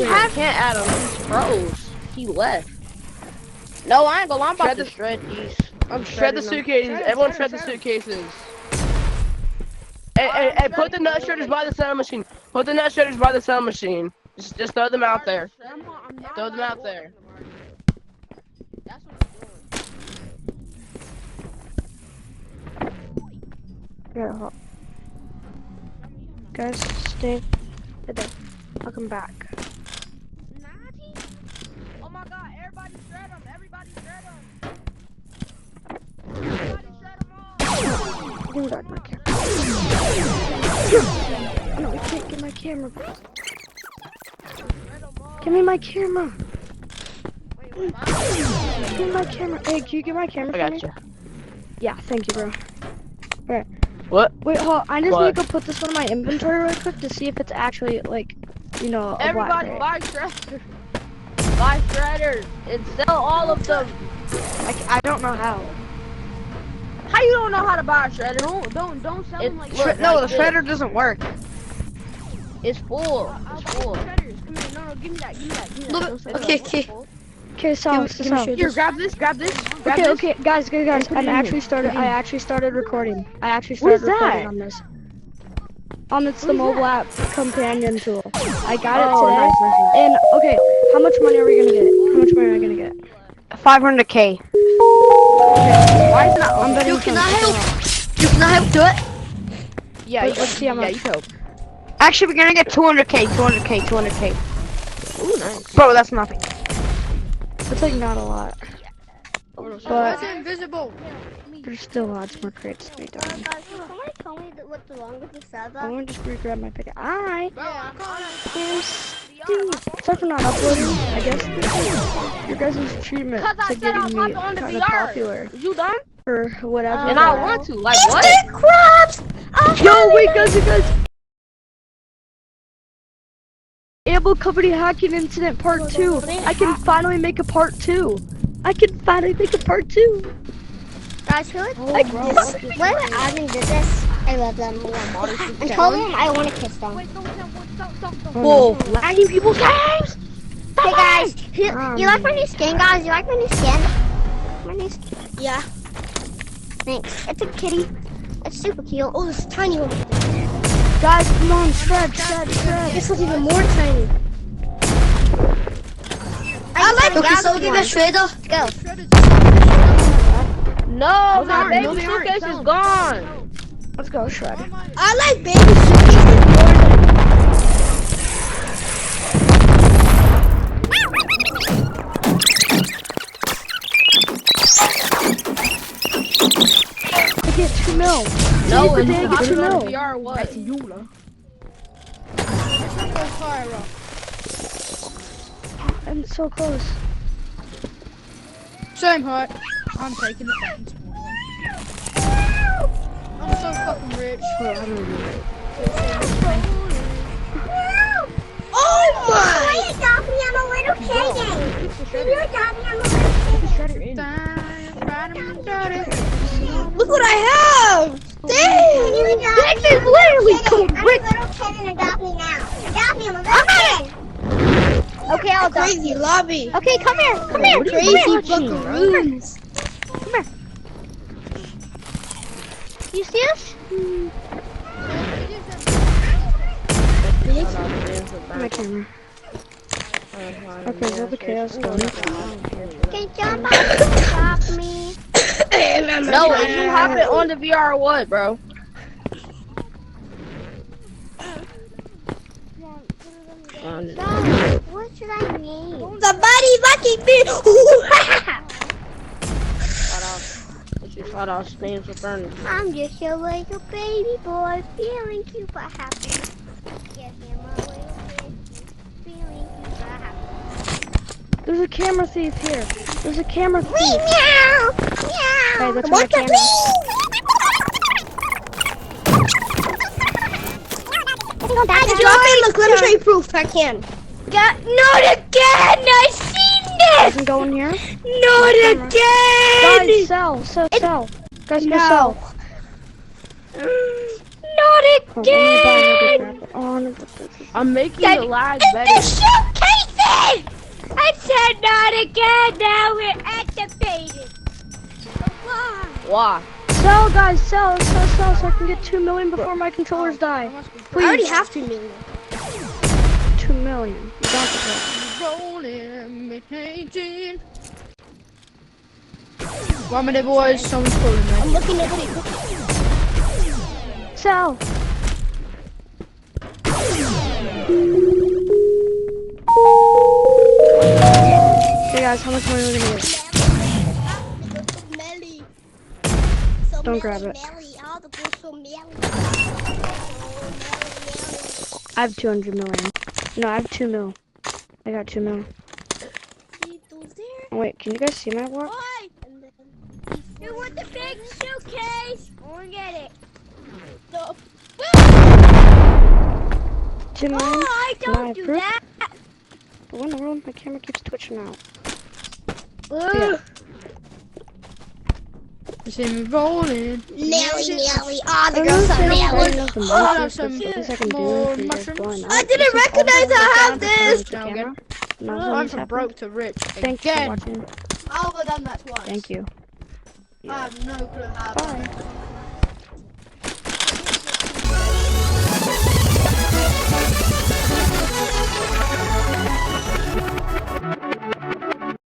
can't add him. He's froze. He left. No, I ain't gonna lie. I'm about to shred these. Shred the suitcases. Everyone shred the suitcases. Hey, put the nut shredders by the sound machine. Put the nut shredders by the sound machine. Just throw them out there. Throw them out there. That's what I'm doing. Yeah. Guys, stay there. I'll come back. Oh my god, everybody shred them. Everybody shred them. Everybody shred them all. Give me back my camera. Oh, no, I can't get my camera. Give me my camera. Give me my camera. Hey, can you get my camera for me? I got you. Yeah, thank you, bro. Alright. What? Wait, hold on. I just What? need to go put this one in my inventory real quick to see if it's actually, like, you know, a Everybody black buy shredders. Buy shredders and sell all of them. I don't know how. How you don't know how to buy a shredder? Don't sell them like No, the shredder doesn't work. It's full. It's full. Shredders. Come here. No, give me that. Give me that. Look, Don't sell okay, that. okay. Okay, so, Here, grab this. Grab this. Grab okay, guys, put it I in actually started recording. I actually started recording on this. It's the mobile app companion tool. I got it today. Nice. And okay, how much money are we gonna get? How much money are we gonna get? 500K. Why is it not? I'm betting. Can I help? Can I help do it? Yeah, Let's see how much. you help. Actually, we're gonna get 200K. 200K. Ooh, nice. Bro, that's nothing. It's like not a lot, What's but invisible? there's still lots more crates to be done. Guys, can somebody tell me what's wrong with the I'm server? gonna just re-grab my pick. Alright. Yeah, Sorry for not uploading. I guess your guys' treatment Cause I to said getting I'll me pop it on the kind of VR. popular You done? or whatever. And I want to. Like what? crabs! Yo, wait, guys. Amble Company hacking incident part 2. I can finally make a part 2. Guys, who like this? Whoever admin did this, I love them. And told them I want to kiss them. Whoa, lagging people's games. Hey guys, you like my new skin, guys? You like my new skin? Yeah. Thanks. It's a kitty. It's super cute. Oh, this tiny one. Guys, come on, shred. This one's even more tiny. I like Okay, so give me a shredder. Let's go. No, my baby suitcase is gone. Let's go, shred. I like baby suitcases more I get 2 mil. No, per it's day, I get 2 mil. VR what? I'm so close. Same heart. I'm taking the fucking small one. I'm so fucking rich. Oh my! You got me on a little payday. You got me on a little Look what I have! Dang! This is literally correct. I'm a little kid and adopt me now. Adopt me, I'm a little kid. Okay, I'll adopt you. Lobby. Okay, come here. Crazy buckaroos. Come here. You see us? My camera. Okay, is that the chaos going? Okay, jump out and stop me. No, if you hop it on the VR what, bro? What should I name? Somebody fucking me. Shut off names for burning. I'm just a little baby boy, feeling cute but happy. Yes, I'm a little baby, feeling cute but happy. There's a camera thief here. There's a camera thief. Meow! Meow! Hey, that's my camera. I drop in the glitter tree proof if I can. Not again! I seen this! Doesn't go in here. Not again! Guys, sell. Guys, go sell. Not Oh, again! oh no, I'm making Then the lag get better. the showcases! I said not again. Now we're activated. Why? Why? sell, guys, sell, so I can get 2 million before my controllers die. I already have 2 million. 2 million. You got the Rolling, changing. 1 minute, boys. Someone's calling me. I'm looking at it. Sell. Hey guys, how much money are we gonna get? Melly. Don't grab it. Melly. All the boys so melly. I have 200 million. No, I have 2 mil. I got 2 mil. Oh, wait, can you guys see my work? You want the big suitcase? Or get it. No. 2 million? Oh, I Can don't do approve? that. What in the world? My camera keeps twitching out. You see me rolling. Nelly. Oh, the girls so melly. I didn't recognize I have this. I'm from broke to rich. Thank you for watching. I've only done that twice. Thank you. I have no clue how. Bye.